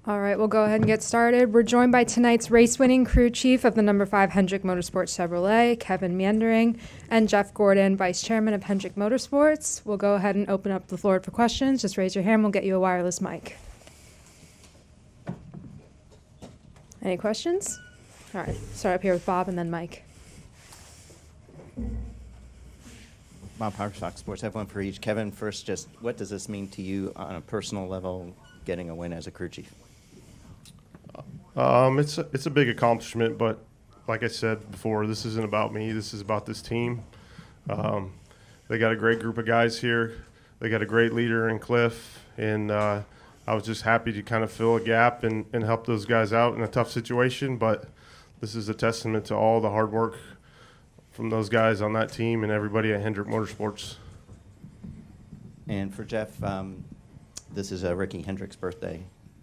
All right, we'll go ahead and get started. We're joined by tonight's race-winning crew chief of the number 5 Hendrick Motorsports Chevrolet, Kevin Meandering, and Jeff Gordon, vice chairman of Hendrick Motorsports. We'll go ahead and open up the floor for questions. Just raise your hand. We'll get you a wireless mic. Any questions? All right, start up here with Bob and then Mike. Bob Howard, Fox Sports. I have one for each. Kevin, first, just what does this mean to you on a personal level, getting a win as a crew chief? It's a big accomplishment, but like I said before, this isn't about me. This is about this team. They got a great group of guys here. They got a great leader in Cliff, and I was just happy to kind of fill a gap and help those guys out in a tough situation. But this is a testament to all the hard work from those guys on that team and everybody at Hendrick Motorsports. And for Jeff, this is Ricky Hendrick's birthday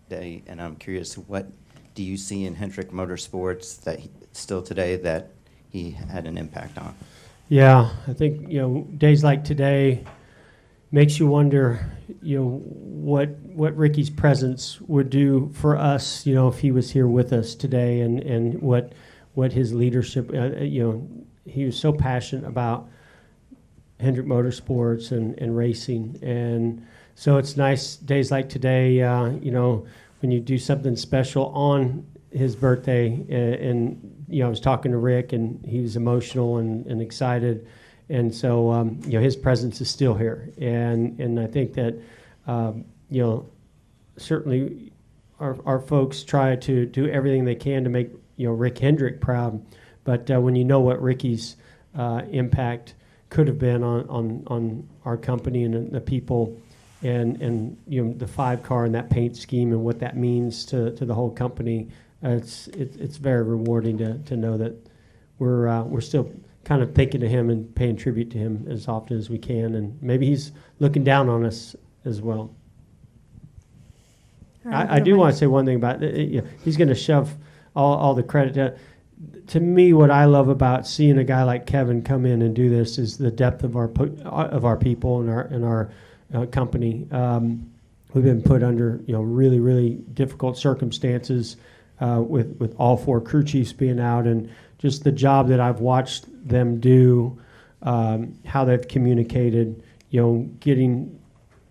day, and I'm curious, what do you see in Hendrick Motorsports that still today that he had an impact on? Yeah, I think, days like today makes you wonder, what Ricky's presence would do for us, if he was here with us today, and what his leadership, he was so passionate about Hendrick Motorsports and racing. And so it's nice days like today, when you do something special on his birthday. And I was talking to Rick, and he was emotional and excited. And so, his presence is still here. And I think that, certainly our folks try to do everything they can to make, Rick Hendrick proud. But when you know what Ricky's impact could have been on our company and the people, and the 5 car and that paint scheme and what that means to the whole company, it's very rewarding to know that we're still kind of thinking of him and paying tribute to him as often as we can, and maybe he's looking down on us as well. Right, I do want to say one thing about he's going to shove all the credit to me. What I love about seeing a guy like Kevin come in and do this is the depth of our people and our company. We've been put under really, really difficult circumstances with all 4 crew chiefs being out, and just the job that I've watched them do, how they've communicated, getting.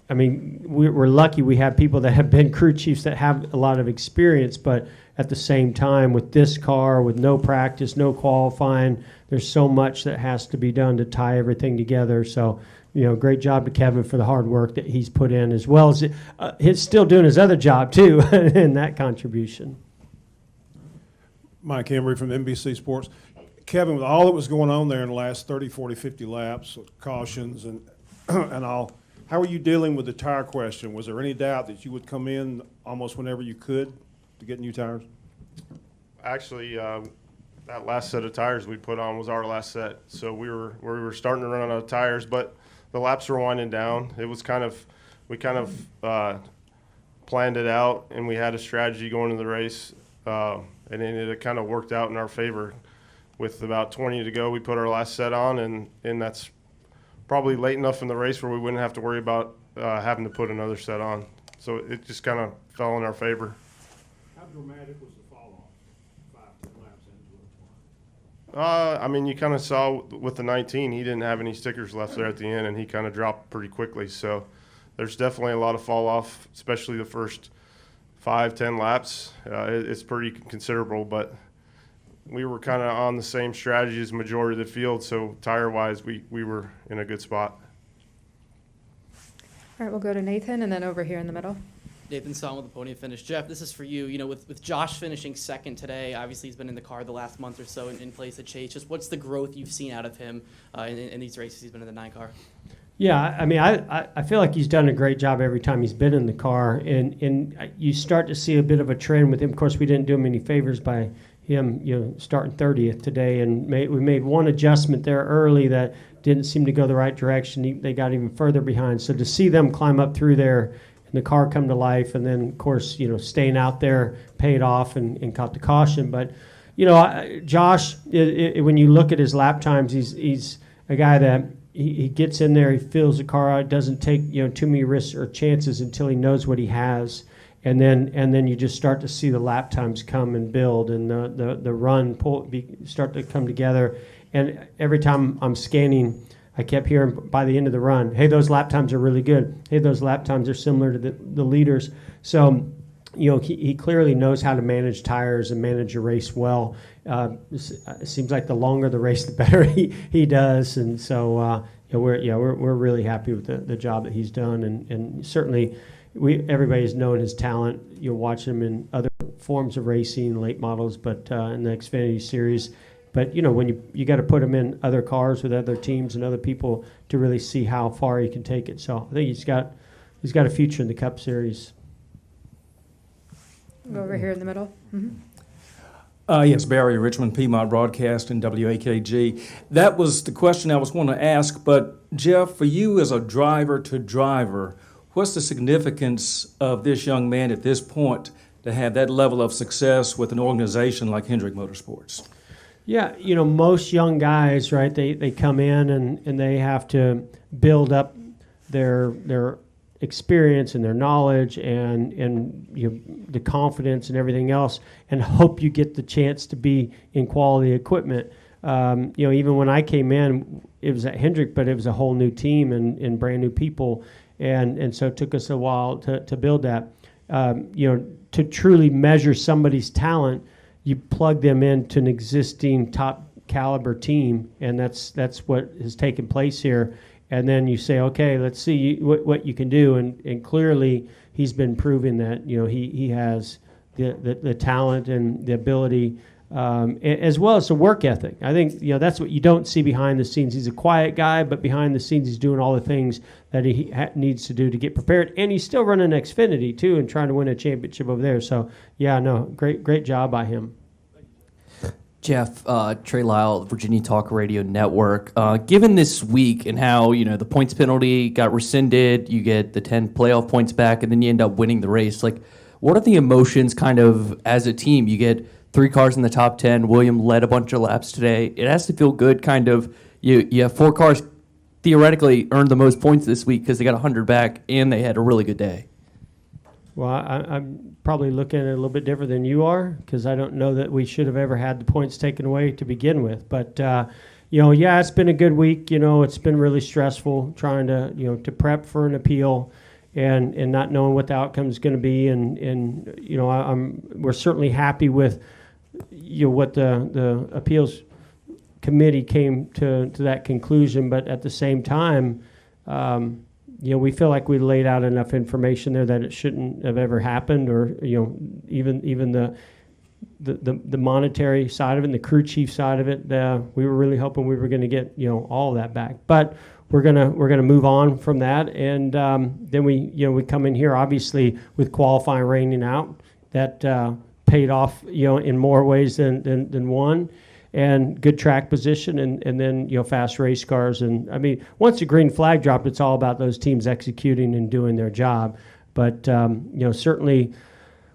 I mean, we're lucky we have people that have been crew chiefs that have a lot of experience, but at the same time, with this car, with no practice, no qualifying, there's so much that has to be done to tie everything together. So, great job to Kevin for the hard work that he's put in, as well as he's still doing his other job, too, in that contribution. Mike Emery from NBC Sports. Kevin, with all that was going on there in the last 30, 40, 50 laps, cautions and and all, how were you dealing with the tire question? Was there any doubt that you would come in almost whenever you could to get new tires? Actually, that last set of tires we put on was our last set, so we were starting to run out of tires, but the laps were winding down. It was we kind of planned it out, and we had a strategy going into the race, and then it kind of worked out in our favor. With about 20 to go, we put our last set on, and that's probably late enough in the race where we wouldn't have to worry about having to put another set on. So it just kind of fell in our favor. How dramatic was the fall off 5, 10 laps into it? I mean, you kind of saw with the 19, he didn't have any stickers left there at the end, and he kind of dropped pretty quickly. So there's definitely a lot of fall off, especially the first 5, 10 laps. It's pretty considerable, but we were kind of on the same strategy as majority of the field, so tire-wise, we were in a good spot. All right, we'll go to Nathan and then over here in the middle. Nathan Song with the podium finish. Jeff, this is for you. With Josh finishing second today, obviously he's been in the car the last month or so in place at Chase. Just what's the growth you've seen out of him in these races he's been in the 9 car? Yeah, I mean, I feel like he's done a great job every time he's been in the car, and you start to see a bit of a trend with him. Of course, we didn't do him any favors by him, starting 30th today, and we made one adjustment there early that didn't seem to go the right direction. They got even further behind. So to see them climb up through there and the car come to life, and then, of course, staying out there paid off and caught the caution. But, Josh, when you look at his lap times, he's a guy that, he gets in there, he fills the car out, doesn't take too many risks or chances until he knows what he has, and then you just start to see the lap times come and build, and the run start to come together. And every time I'm scanning, I kept hearing by the end of the run, hey, those lap times are really good. Hey, those lap times are similar to the leaders. So, he clearly knows how to manage tires and manage a race well. It seems like the longer the race, the better he does. And so, we're really happy with the job that he's done. And certainly, everybody's known his talent. You'll watch him in other forms of racing, late models, but in the Xfinity Series. But when you got to put him in other cars with other teams and other people to really see how far he can take it. So I think he's got a future in the Cup Series. Go over here in the middle. Mm-hmm. Yes, Barry, Richmond, Piedmont Broadcast, and WAKG. That was the question I was going to ask, but Jeff, for you as a driver to driver, what's the significance of this young man at this point to have that level of success with an organization like Hendrick Motorsports? Yeah, most young guys, right, they come in and they have to build up their experience and their knowledge and the confidence and everything else, and hope you get the chance to be in quality equipment. Even when I came in, it was at Hendrick, but it was a whole new team and brand new people, and so it took us a while to build that. To truly measure somebody's talent, you plug them into an existing top caliber team, and that's what has taken place here. And then you say, okay, let's see what you can do. And clearly he's been proving that, he has the talent and the ability, as well as the work ethic. I think, that's what you don't see behind the scenes. He's a quiet guy, but behind the scenes he's doing all the things that he needs to do to get prepared. And he's still running Xfinity too and trying to win a championship over there. So, great job by him. Jeff, Trey Lyle, Virginia Talk Radio Network. Given this week and how, the points penalty got rescinded, you get the 10 playoff points back, and then you end up winning the race. What are the emotions kind of as a team? You get 3 cars in the top 10. William led a bunch of laps today. It has to feel good, kind of. You have 4 cars theoretically earned the most points this week because they got 100 back, and they had a really good day. Well, I'm probably looking at it a little bit different than you are, because I don't know that we should have ever had the points taken away to begin with. But, it's been a good week. It's been really stressful trying to prep for an appeal and not knowing what the outcome is going to be. And we're certainly happy with what the appeals committee came to that conclusion. But at the same time, we feel like we laid out enough information there that it shouldn't have ever happened, or even the monetary side of it and the crew chief side of it. We were really hoping we were going to get all of that back, but we're gonna move on from that, and then we come in here obviously with qualifying raining out that paid off in more ways than one. And good track position, and then fast race cars. And I mean, once the green flag dropped, it's all about those teams executing and doing their job. But certainly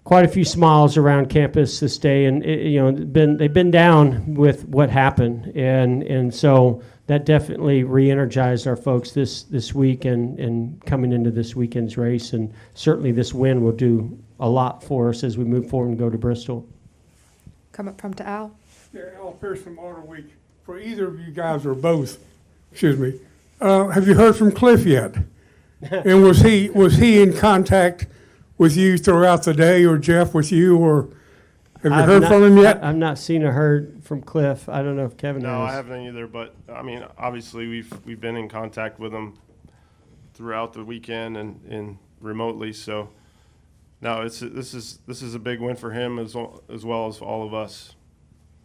quite a few smiles around campus this day, and they've been down with what happened, and so that definitely re-energized our folks this week and coming into this weekend's race. And certainly this win will do a lot for us as we move forward and go to Bristol. Come up front to Al. Yeah, Al Pearson Motor Week. For either of you guys or both, excuse me, have you heard from Cliff yet? And was he in contact with you throughout the day, or Jeff with you, or have you heard from him yet? I've not seen or heard from Cliff. I don't know if Kevin has. No, I haven't either. But I mean, obviously we've been in contact with him throughout the weekend and remotely. So no, this is a big win for him as well as all of us.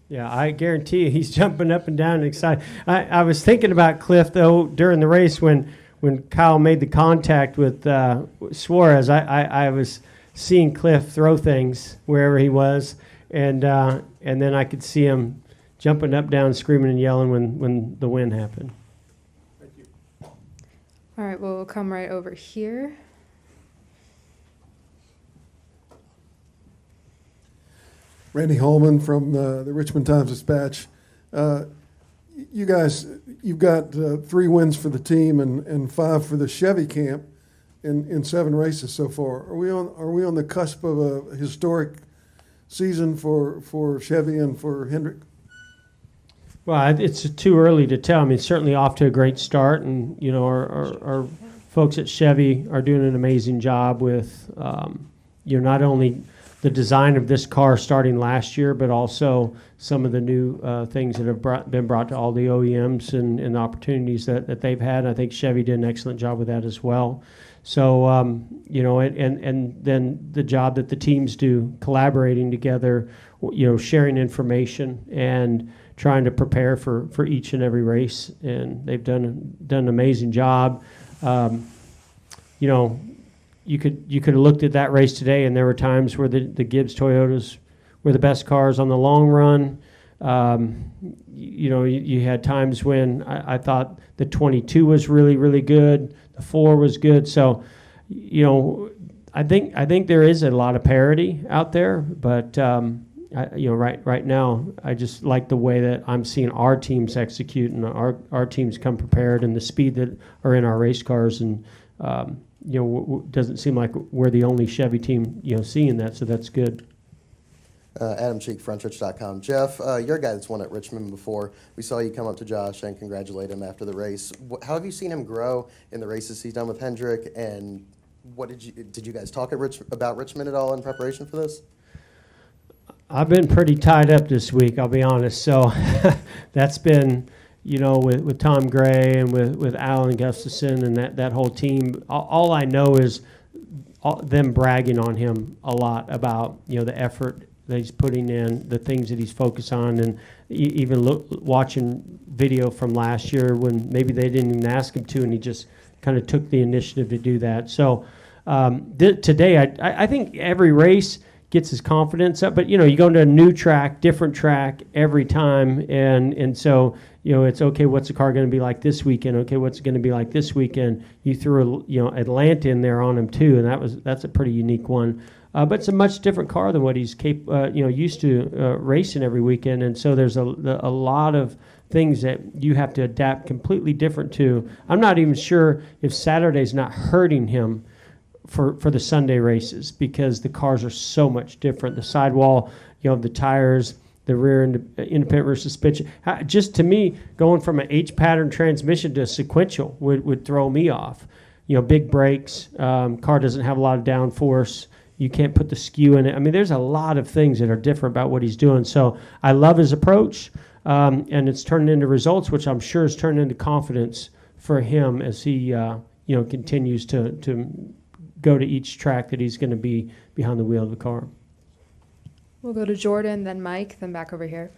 Yeah, I guarantee you he's jumping up and down and excited. I was thinking about Cliff, though, during the race when Kyle made the contact with Suarez. I was seeing Cliff throw things wherever he was, and then I could see him jumping up, down, screaming and yelling when the win happened. Thank you. All right, well, we'll come right over here. Randy Holman from the Richmond Times-Dispatch. you guys, you've got 3 wins for the team and 5 for the Chevy camp in 7 races so far. Are we on the cusp of a historic season for Chevy and for Hendrick? Well, it's too early to tell. I mean, certainly off to a great start, and our folks at Chevy are doing an amazing job with not only the design of this car starting last year, but also some of the new things that have been brought to all the OEMs and the opportunities that they've had. I think Chevy did an excellent job with that as well. So, and then the job that the teams do collaborating together, sharing information and trying to prepare for each and every race. And they've done an amazing job. You could have looked at that race today, and there were times where the Gibbs Toyotas were the best cars on the long run. You had times when I thought the 22 was really, really good. The 4 was good. So, I think there is a lot of parity out there, but right now, I just like the way that I'm seeing our teams execute and our teams come prepared, and the speed that are in our race cars, and doesn't seem like we're the only Chevy team seeing that, so that's good. Adam Cheek, frontrich.com. Jeff, you're a guy that's won at Richmond before. We saw you come up to Josh and congratulate him after the race. How have you seen him grow in the races he's done with Hendrick, and what did you guys talk about Richmond at all in preparation for this? I've been pretty tied up this week, I'll be honest. So that's been, with Tom Gray and with Alan Gustafson and that whole team. All I know is them bragging on him a lot about, the effort that he's putting in, the things that he's focused on, and even watching video from last year when maybe they didn't even ask him to, and he just kind of took the initiative to do that. So today, I think every race gets his confidence up, but you go into a new track, different track every time, and so it's okay. What's the car going to be like this weekend? Okay, what's it going to be like this weekend? You threw Atlanta in there on him too, and that's a pretty unique one. But it's a much different car than what he's used to racing every weekend, and so there's a lot of things that you have to adapt completely different to. I'm not even sure if Saturday's not hurting him for the Sunday races, because the cars are so much different. The sidewall, the tires, the rear independent rear suspension. Just to me, going from an H-pattern transmission to a sequential would throw me off. Big brakes, car doesn't have a lot of downforce. You can't put the skew in it. I mean, there's a lot of things that are different about what he's doing. So I love his approach, and it's turning into results, which I'm sure is turning into confidence for him as he continues to go to each track that he's going to be behind the wheel of the car. We'll go to Jordan, then Mike, then back over here.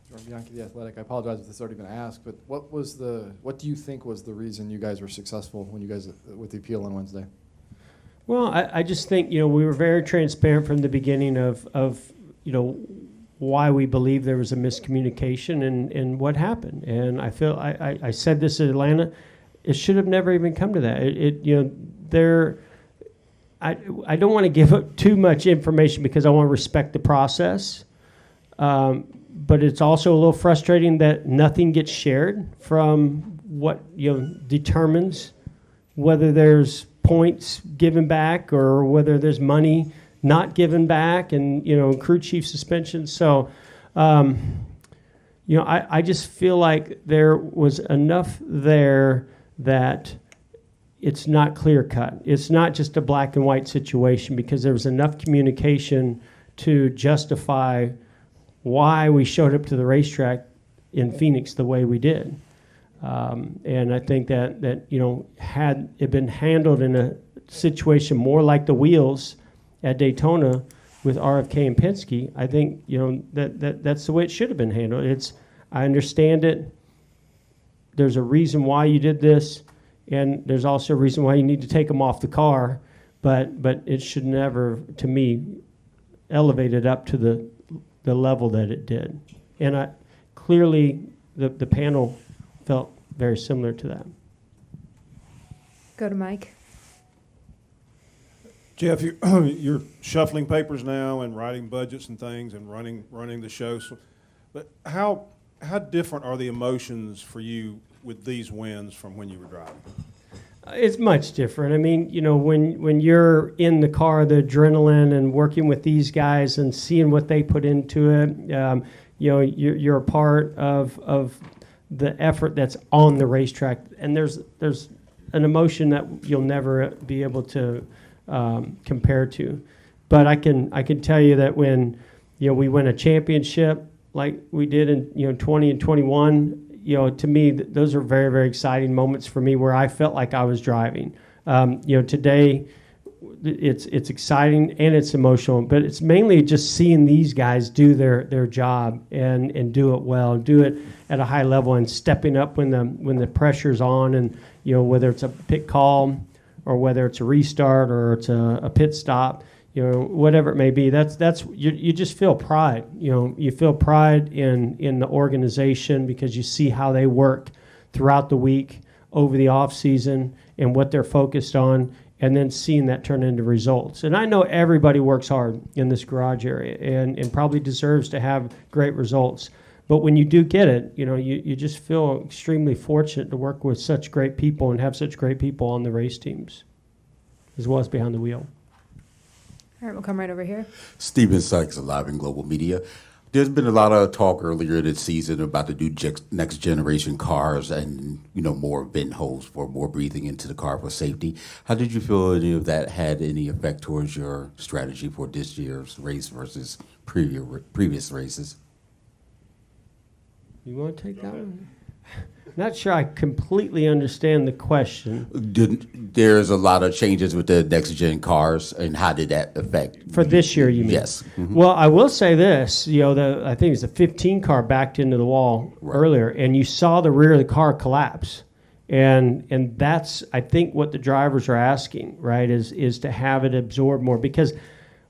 Jordan Bianchi, The Athletic. I apologize if this has already been asked, but what do you think was the reason you guys were successful when you guys with the appeal on Wednesday? Well, I just think, we were very transparent from the beginning of why we believe there was a miscommunication and what happened. And I feel, I said this at Atlanta, it should have never even come to that. I don't want to give up too much information because I want to respect the process. But it's also a little frustrating that nothing gets shared from what, determines whether there's points given back or whether there's money not given back, and crew chief suspension. So I just feel like there was enough there that it's not clear cut. It's not just a black and white situation, because there was enough communication to justify why we showed up to the racetrack in Phoenix the way we did. And I think that had it been handled in a situation more like the wheels at Daytona with RFK and Penske, I think that's the way it should have been handled. I understand it. There's a reason why you did this, and there's also a reason why you need to take them off the car, but it should never, to me, elevate it up to the level that it did. And clearly the panel felt very similar to that. Go to Mike. Jeff, you're shuffling papers now and writing budgets and things and running the show. But how how different are the emotions for you with these wins from when you were driving? It's much different. I mean, you know, when you're in the car, the adrenaline and working with these guys and seeing what they put into it, you know, you're a part of the effort that's on the racetrack, and there's an emotion that you'll never be able to compare to. But I can tell you that when, you know, we win a championship like we did in, you know, 20 and 21. You know, to me, those are very, very exciting moments for me where I felt like I was driving. You know, today it's exciting and it's emotional, but it's mainly just seeing these guys do their job and do it well, do it at a high level, and stepping up when the pressure's on, and you know, whether it's a pit call or whether it's a restart or it's a pit stop. You know, whatever it may be, that's you just feel pride. You know, you feel pride in the organization because you see how they work throughout the week, over the off season, and what they're focused on, and then seeing that turn into results. And I know everybody works hard in this garage area and probably deserves to have great results. But when you do get it, you know, you just feel extremely fortunate to work with such great people and have such great people on the race teams, as well as behind the wheel. All right, we'll come right over here. Stephen Sykes, Alive in Global Media. There's been a lot of talk earlier this season about the new next generation cars and, you know, more vent holes for more breathing into the car for safety. How did you feel any of that had any effect towards your strategy for this year's race versus previous races? You want to take that one? Not sure I completely understand the question. There's a lot of changes with the next gen cars, and how did that affect For this year, you mean? Yes. Mm-hmm. Well, I will say this. You know, I think it was the 15 car backed into the wall earlier, and you saw the rear of the car collapse. And that's, I think, what the drivers are asking, right, is to have it absorb more, because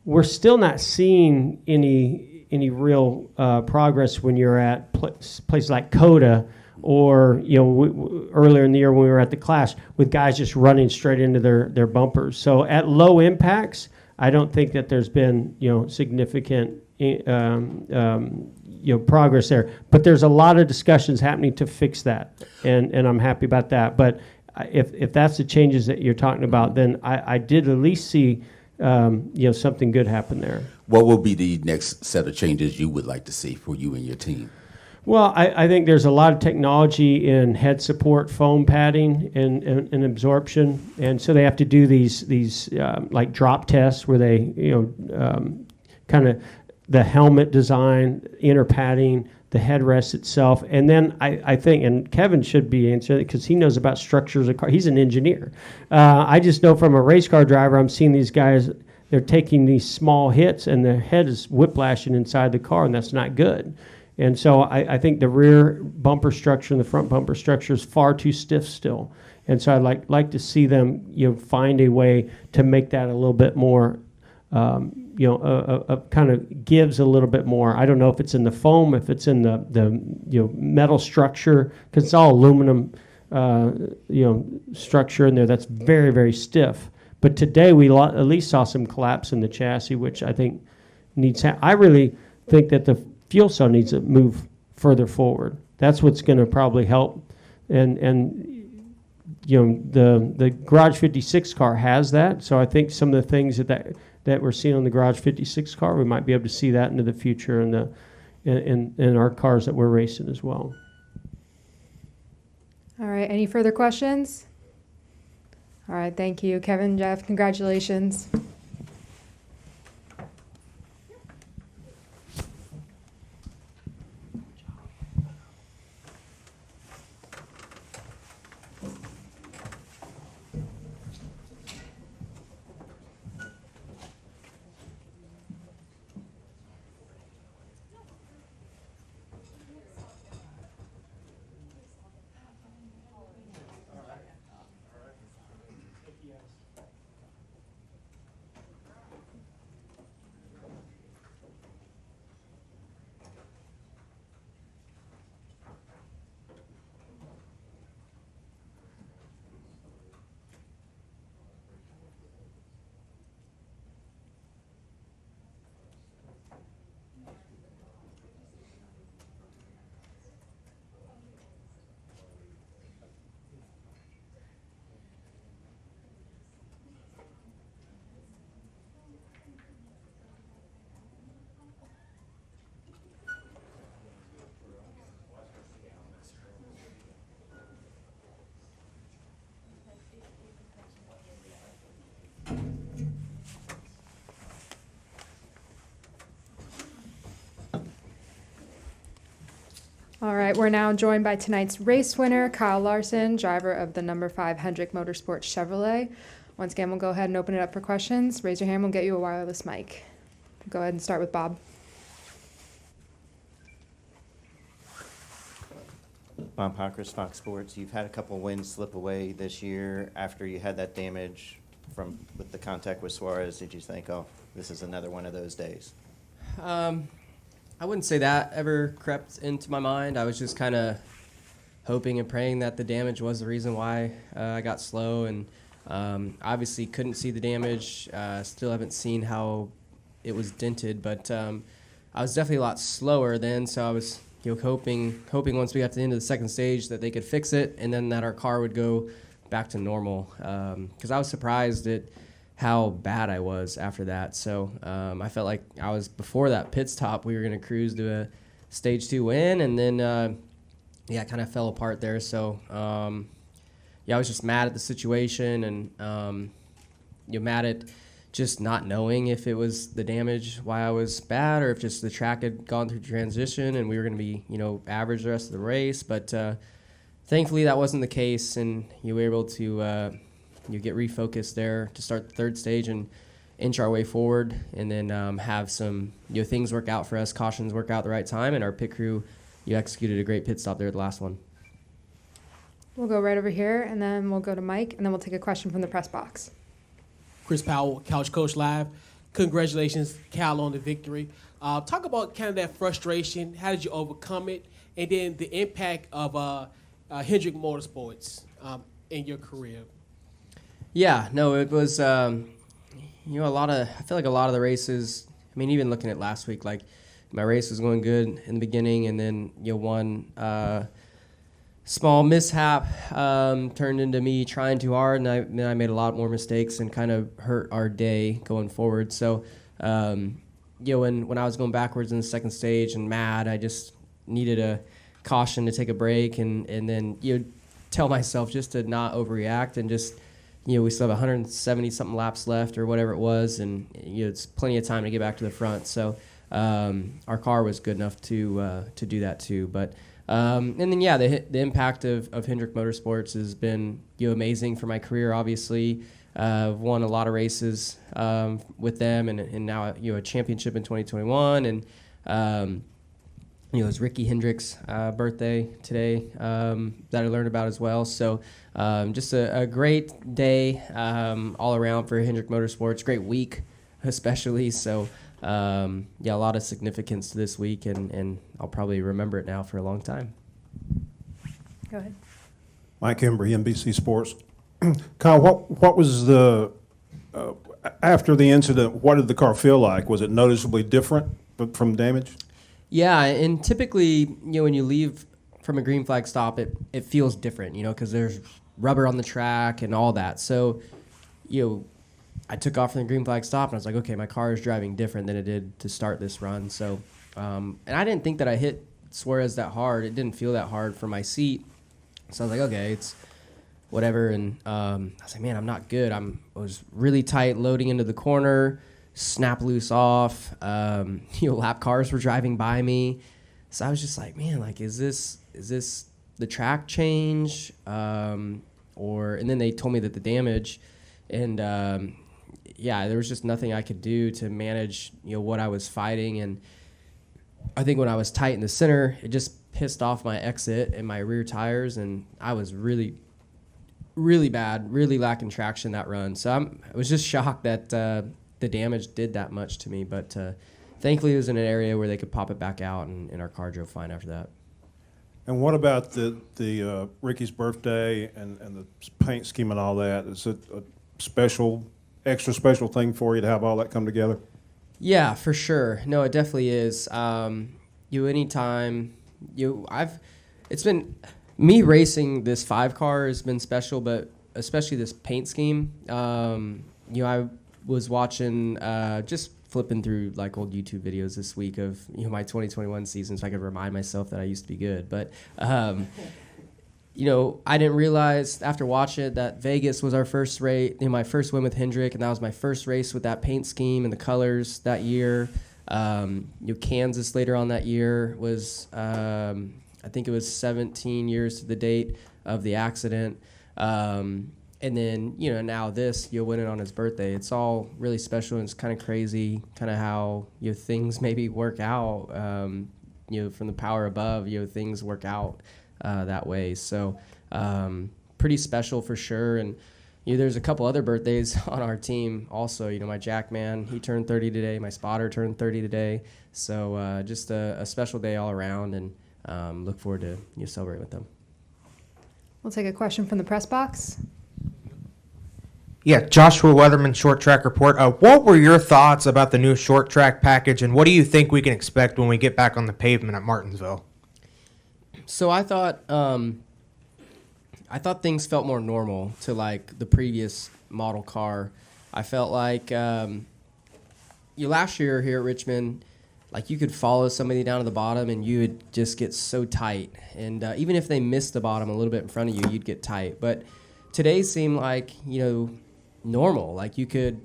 we're still not seeing any real progress when you're at places like COTA, or, you know, earlier in the year when we were at the Clash, with guys just running straight into their bumpers. So at low impacts, I don't think that there's been, you know, significant you know, progress there. But there's a lot of discussions happening to fix that, and I'm happy about that. But if that's the changes that you're talking about, then I did at least see you know, something good happen there. What will be the next set of changes you would like to see for you and your team? Well, I think there's a lot of technology in head support, foam padding, and absorption, and so they have to do these like drop tests where they, you know, kind of the helmet design, inner padding, the headrest itself, and then I think, and Kevin should be answering it because he knows about structures of car. He's an engineer. I just know from a race car driver, I'm seeing these guys. They're taking these small hits, and their head is whiplashing inside the car, and that's not good. And so I think the rear bumper structure and the front bumper structure is far too stiff still. And so I'd like to see them, you know, find a way to make that a little bit more, you know, kind of gives a little bit more. I don't know if it's in the foam, if it's in the you know, metal structure, because it's all aluminum, you know, structure in there that's very, very stiff. But today we at least saw some collapse in the chassis, which I think needs. I really think that the fuel cell needs to move further forward. That's what's going to probably help. And you know, the Garage 56 car has that. So I think some of the things that we're seeing on the Garage 56 car, we might be able to see that into the future in our cars that we're racing as well. All right, any further questions? All right, thank you. Kevin, Jeff, congratulations. All right, we're now joined by tonight's race winner, Kyle Larson, driver of the number 5 Hendrick Motorsports Chevrolet. Once again, we'll go ahead and open it up for questions. Raise your hand, we'll get you a wireless mic. Go ahead and start with Bob. Bob Hawkers, Fox Sports. You've had a couple wins slip away this year after you had that damage with the contact with Suarez. Did you think, oh, this is another one of those days? I wouldn't say that ever crept into my mind. I was just kind of hoping and praying that the damage was the reason why I got slow, and obviously couldn't see the damage. Still haven't seen how it was dented, but I was definitely a lot slower then, so I was hoping once we got to the end of the second stage that they could fix it, and then that our car would go back to normal. Because I was surprised at how bad I was after that. So I felt like before that pit stop, we were going to cruise to a stage 2 win, and then it kind of fell apart there. So I was just mad at the situation, and mad at just not knowing if it was the damage why I was bad, or if just the track had gone through transition and we were going to be average the rest of the race. But thankfully that wasn't the case, and you were able to get refocused there to start the third stage and inch our way forward, and then have some things work out for us, cautions work out at the right time, and our pit crew executed a great pit stop there at the last one. We'll go right over here, and then we'll go to Mike, and then we'll take a question from the press box. Chris Powell, Couch Coach Live. Congratulations, Cal, on the victory. Talk about kind of that frustration. How did you overcome it? And then the impact of Hendrick Motorsports in your career. Yeah, no, it was, I feel like a lot of the races, even looking at last week, like my race was going good in the beginning, and then, one small mishap turned into me trying too hard, and then I made a lot more mistakes and kind of hurt our day going forward. So, when I was going backwards in the second stage and mad, I just needed a caution to take a break, and then tell myself just to not overreact, and just we still have 170 something laps left or whatever it was, and it's plenty of time to get back to the front. So our car was good enough to do that too. But and then the impact of Hendrick Motorsports has been amazing for my career. Obviously, I've won a lot of races with them, and now a championship in 2021, and it's Ricky Hendrick's birthday today that I learned about as well. So just a great day all around for Hendrick Motorsports. Great week, especially. So a lot of significance to this week, and I'll probably remember it now for a long time. Go ahead. Mike Embry, NBC Sports. Kyle, what was after the incident, what did the car feel like? Was it noticeably different from damage? Yeah, and typically, when you leave from a green flag stop, it feels different, because there's rubber on the track and all that. So, I took off from the green flag stop, and I was like, okay, my car is driving different than it did to start this run. So, and I didn't think that I hit Suarez that hard. It didn't feel that hard for my seat. So I was like, okay, it's whatever. And I was like, man, I'm not good. I was really tight loading into the corner, snap loose off. Lap cars were driving by me. So I was just like, man, like, is this the track change? And then they told me that the damage, and there was just nothing I could do to manage, what I was fighting. And I think when I was tight in the center, it just pissed off my exit and my rear tires, and I was really, really bad, really lacking traction that run. So I was just shocked that the damage did that much to me. But thankfully, it was in an area where they could pop it back out, and our car drove fine after that. And what about the Ricky's birthday and the paint scheme and all that? Is it a extra special thing for you to have all that come together? Yeah, for sure. No, it definitely is. Anytime it's been me racing this 5 car has been special, but especially this paint scheme. I was watching, just flipping through like old YouTube videos this week of my 2021 season, so I could remind myself that I used to be good. But I didn't realize after watching it that Vegas was our first race, my first win with Hendrick, and that was my first race with that paint scheme and the colors that year. Kansas later on that year was I think it was 17 years to the date of the accident. And then, now this, winning on his birthday. It's all really special, and it's kind of crazy kind of how, things maybe work out, from the power above, things work out that way. So pretty special for sure. And there's a couple other birthdays on our team also. My Jackman, he turned 30 today. My spotter turned 30 today. So just a special day all around, and look forward to celebrating with them. We'll take a question from the press box. Yeah, Joshua Weatherman, Short Track Report. What were your thoughts about the new short track package, and what do you think we can expect when we get back on the pavement at Martinsville? So I thought things felt more normal to like the previous model car. I felt like last year here at Richmond, like you could follow somebody down to the bottom and you would just get so tight. And even if they missed the bottom a little bit in front of you, you'd get tight. But today seemed like, normal. Like you could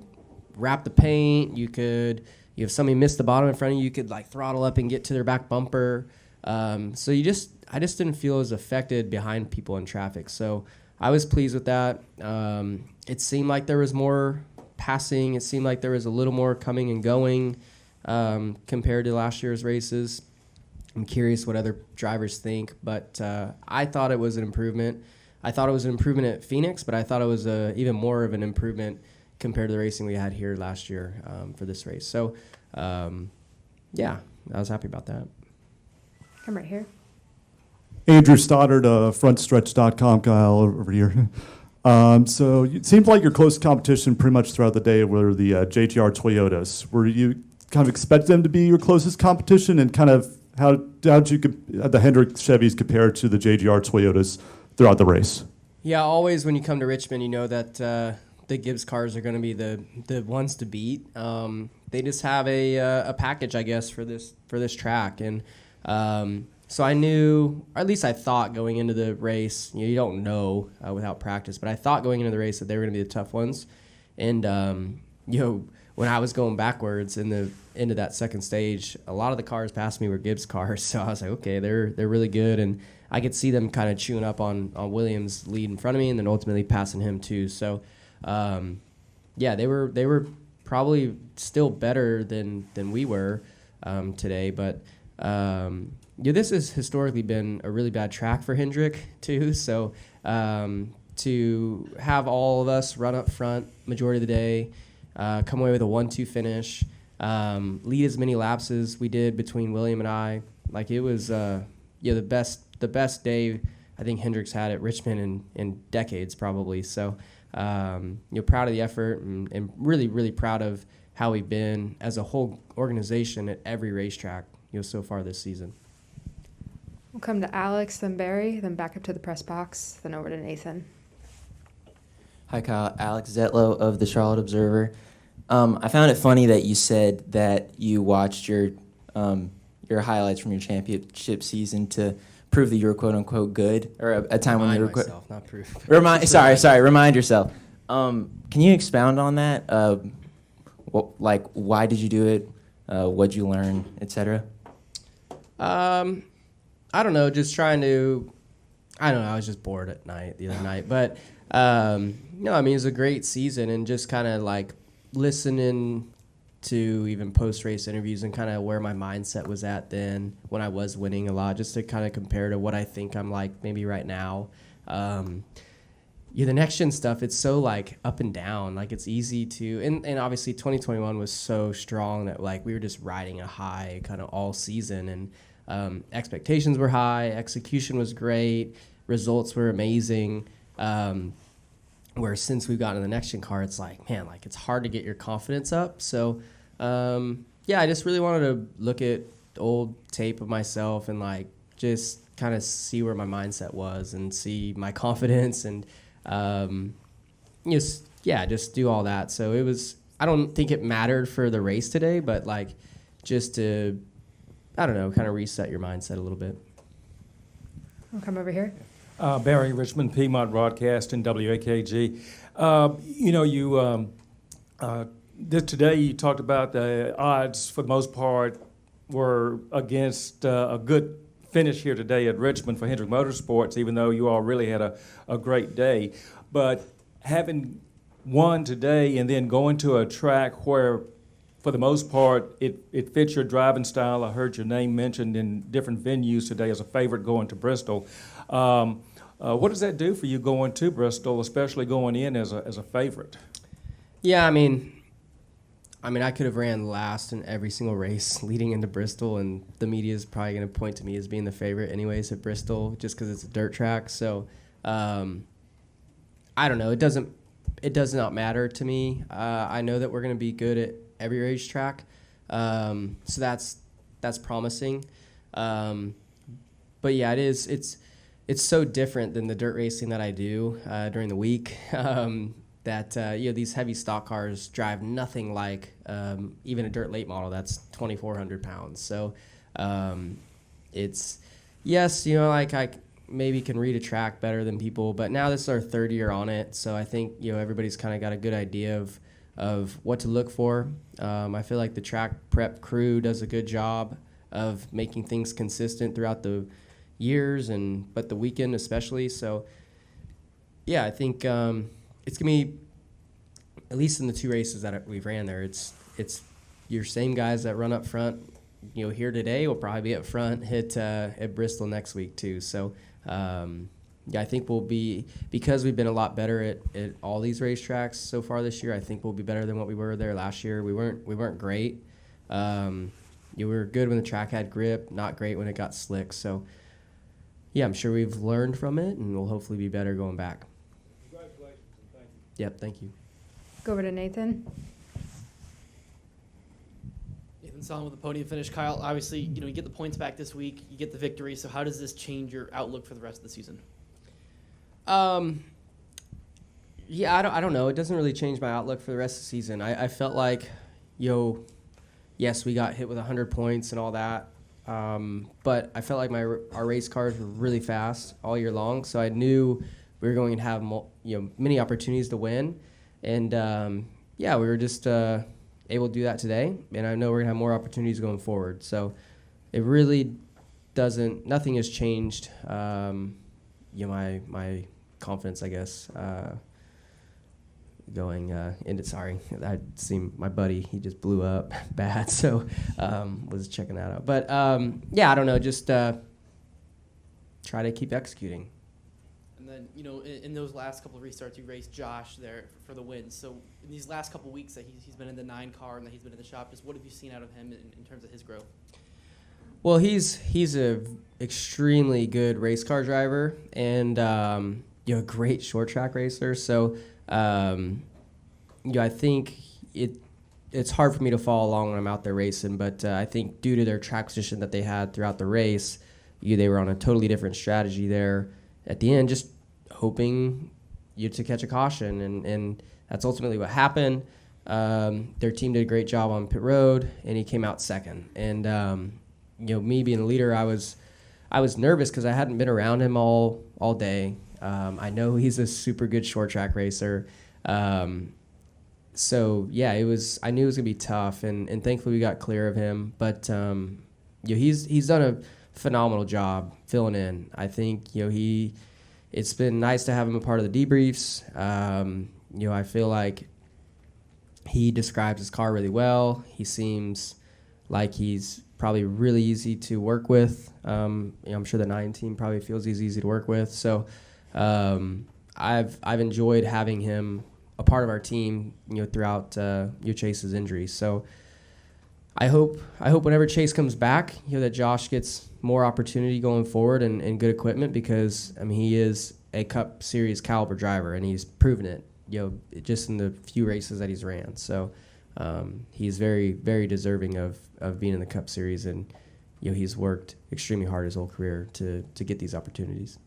wrap the paint, if somebody missed the bottom in front of you, you could like throttle up and get to their back bumper. So I just didn't feel as affected behind people in traffic. So I was pleased with that. It seemed like there was more passing. It seemed like there was a little more coming and going compared to last year's races. I'm curious what other drivers think, but I thought it was an improvement. I thought it was an improvement at Phoenix, but I thought it was even more of an improvement compared to the racing we had here last year for this race. So, yeah, I was happy about that. Come right here. Andrew Stoddard, frontstretch.com, Kyle, over here. So it seemed like your close competition pretty much throughout the day were the JGR Toyotas. Were you kind of expect them to be your closest competition, and kind of how did you the Hendrick Chevys compare to the JGR Toyotas throughout the race? Yeah, always when you come to Richmond, you know that the Gibbs cars are going to be the ones to beat. They just have a package, I guess, for this track, and so I knew, or at least I thought going into the race. You don't know without practice, but I thought going into the race that they were going to be the tough ones. And when I was going backwards into that second stage, a lot of the cars past me were Gibbs cars, so I was like, okay, they're really good, and I could see them kind of chewing up on Williams' lead in front of me, and then ultimately passing him too. So, yeah, they were probably still better than we were today. But this has historically been a really bad track for Hendrick too. So to have all of us run up front majority of the day, come away with a 1-2 finish, lead as many laps as we did between William and I, like it was the best day I think Hendrick's had at Richmond in decades probably. So proud of the effort, and really, really proud of how we've been as a whole organization at every racetrack so far this season. We'll come to Alex, then Barry, then back up to the press box, then over to Nathan. Hi, Kyle. Alex Zetlow of the Charlotte Observer. I found it funny that you said that you watched your highlights from your championship season to prove that you were quote unquote good, or a time when you were myself, not prove. Remind yourself. Can you expound on that? Why did you do it? What'd you learn, etc.? I don't know. Just trying to. I don't know. I was just bored at night the other night, but no, I mean it was a great season, and just kind of like listening to even post-race interviews and kind of where my mindset was at then when I was winning a lot, just to kind of compare to what I think I'm like maybe right now. The next gen stuff, it's so like up and down, like it's easy to, and obviously 2021 was so strong that like we were just riding a high kind of all season, and expectations were high, execution was great, results were amazing. Where since we've gotten to the next gen car, it's like, man, like it's hard to get your confidence up. So, yeah, I just really wanted to look at old tape of myself and like just kind of see where my mindset was and see my confidence and just do all that. So it was, I don't think it mattered for the race today, but like just to, I don't know, kind of reset your mindset a little bit. I'll come over here. Barry, Richmond, Piedmont Broadcast, and WAKG. Today you talked about the odds, for the most part, were against a good finish here today at Richmond for Hendrick Motorsports, even though you all really had a great day. But having won today and then going to a track where, for the most part, it fits your driving style. I heard your name mentioned in different venues today as a favorite going to Bristol. What does that do for you going to Bristol, especially going in as a favorite? Yeah, I mean, I could have ran last in every single race leading into Bristol, and the media is probably going to point to me as being the favorite anyways at Bristol just because it's a dirt track. So I don't know. It does not matter to me. I know that we're going to be good at every racetrack, so that's promising. But yeah, it's so different than the dirt racing that I do during the week. These heavy stock cars drive nothing like even a dirt late model that's 2,400 pounds. So it's, yes, I maybe can read a track better than people, but now this is our third year on it. So I think, everybody's kind of got a good idea of what to look for. I feel like the track prep crew does a good job of making things consistent throughout the years, but the weekend especially. So yeah, I think it's gonna be, at least in the two races that we've ran there, it's your same guys that run up front, here today will probably be up front at Bristol next week too. So yeah, I think we'll be, because we've been a lot better at all these racetracks so far this year, I think we'll be better than what we were there last year. We weren't great. We were good when the track had grip, not great when it got slick. So yeah, I'm sure we've learned from it, and we'll hopefully be better going back. Congratulations, and thank you. Yep, thank you. Go over to Nathan. Nathan Solomon with the podium finish. Kyle, obviously, you get the points back this week, you get the victory. So how does this change your outlook for the rest of the season? Yeah, I don't know. It doesn't really change my outlook for the rest of the season. I felt like, yes, we got hit with 100 points and all that. But I felt like our race cars were really fast all year long, so I knew we were going to have many opportunities to win, and yeah, we were just able to do that today, and I know we're gonna have more opportunities going forward. So it really nothing has changed. My confidence, I guess. Going into, sorry, I seen my buddy, he just blew up bad, so was checking that out. But yeah, I don't know, just try to keep executing. And then, in those last couple of restarts, you raced Josh there for the win. So in these last couple of weeks that he's been in the 9 car and that he's been in the shop, just what have you seen out of him in terms of his growth? Well, he's a extremely good race car driver and a great short track racer. So I think it's hard for me to follow along when I'm out there racing, but I think due to their track position that they had throughout the race, they were on a totally different strategy there at the end, just hoping to catch a caution, and that's ultimately what happened. Their team did a great job on pit road, and he came out second. And me being the leader, I was nervous because I hadn't been around him all day. I know he's a super good short track racer. So yeah, I knew it was gonna be tough, and thankfully we got clear of him. But he's done a phenomenal job filling in. I think it's been nice to have him a part of the debriefs. I feel like he describes his car really well. He seems like he's probably really easy to work with. I'm sure the 9 team probably feels he's easy to work with. So I've enjoyed having him a part of our team, throughout Chase's injury. So I hope whenever Chase comes back, that Josh gets more opportunity going forward and good equipment, because he is a Cup Series caliber driver and he's proven it, just in the few races that he's ran. So he's very, very deserving of being in the Cup Series, and he's worked extremely hard his whole career to get these opportunities.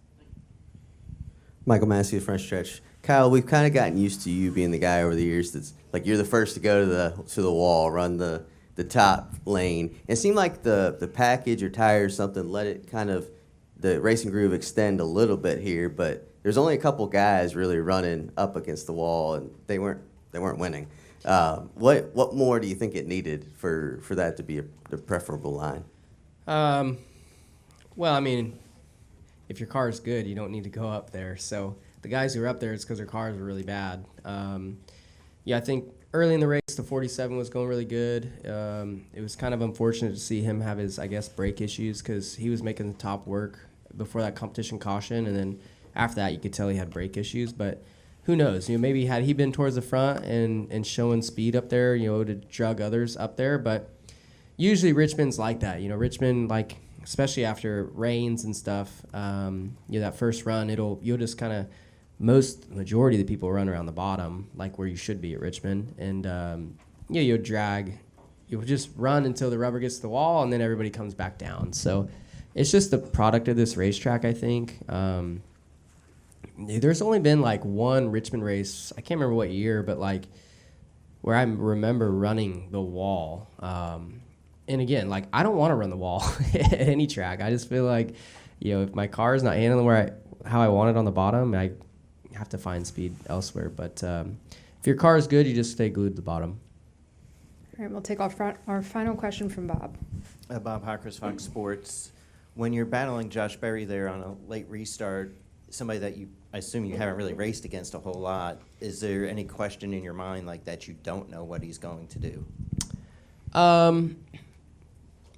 Michael Massey, Front Stretch. Kyle, we've kind of gotten used to you being the guy over the years that's like you're the first to go to the wall, run the top lane. It seemed like the package or tires, something, let it kind of, the racing groove extend a little bit here, but there's only a couple guys really running up against the wall, and they weren't winning. What more do you think it needed for that to be the preferable line? Well, I mean, if your car is good, you don't need to go up there. So the guys who were up there, it's because their cars were really bad. Yeah, I think early in the race, the 47 was going really good. It was kind of unfortunate to see him have his, I guess, brake issues because he was making the top work before that competition caution, and then after that, you could tell he had brake issues. But who knows? Maybe had he been towards the front and showing speed up there, it would have drug others up there. But usually Richmond's like that. Richmond, like, especially after rains and stuff, that first run, you'll just kind of, majority of the people run around the bottom, like where you should be at Richmond. And, you'll just run until the rubber gets to the wall, and then everybody comes back down. So it's just the product of this racetrack, I think. There's only been, like, one Richmond race, I can't remember what year, but, like, where I remember running the wall. And again, like, I don't want to run the wall at any track. I just feel like, if my car is not handling how I want it on the bottom, I have to find speed elsewhere. But if your car is good, you just stay glued to the bottom. All right, we'll take our final question from Bob. Bob Hockers, Fox Sports. When you're battling Josh Berry there on a late restart, somebody that I assume you haven't really raced against a whole lot, is there any question in your mind like that you don't know what he's going to do?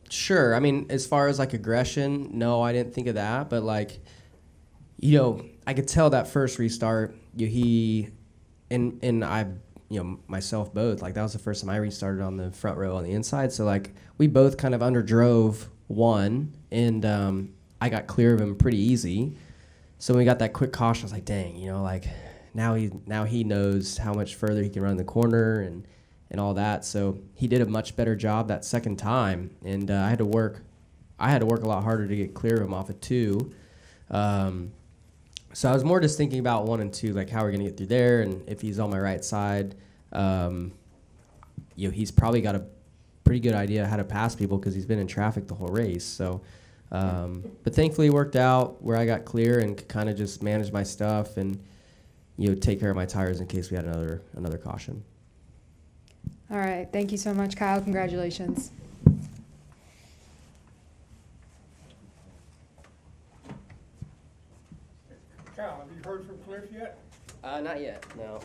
Sure. I mean, as far as like aggression, no, I didn't think of that. But like, I could tell that first restart, he and I, myself both, like that was the first time I restarted on the front row on the inside. So like we both kind of underdrove one, and I got clear of him pretty easy. So when we got that quick caution, I was like, dang, like now he knows how much further he can run the corner and all that. So he did a much better job that second time, and I had to work a lot harder to get clear of him off of 2. So I was more just thinking about 1 and 2, like how we're gonna get through there, and if he's on my right side, he's probably got a pretty good idea how to pass people because he's been in traffic the whole race. So, but thankfully it worked out where I got clear and could kind of just manage my stuff and take care of my tires in case we had another caution. All right. Thank you so much, Kyle. Congratulations. Kyle, have you heard from Cliff yet? Not yet, no.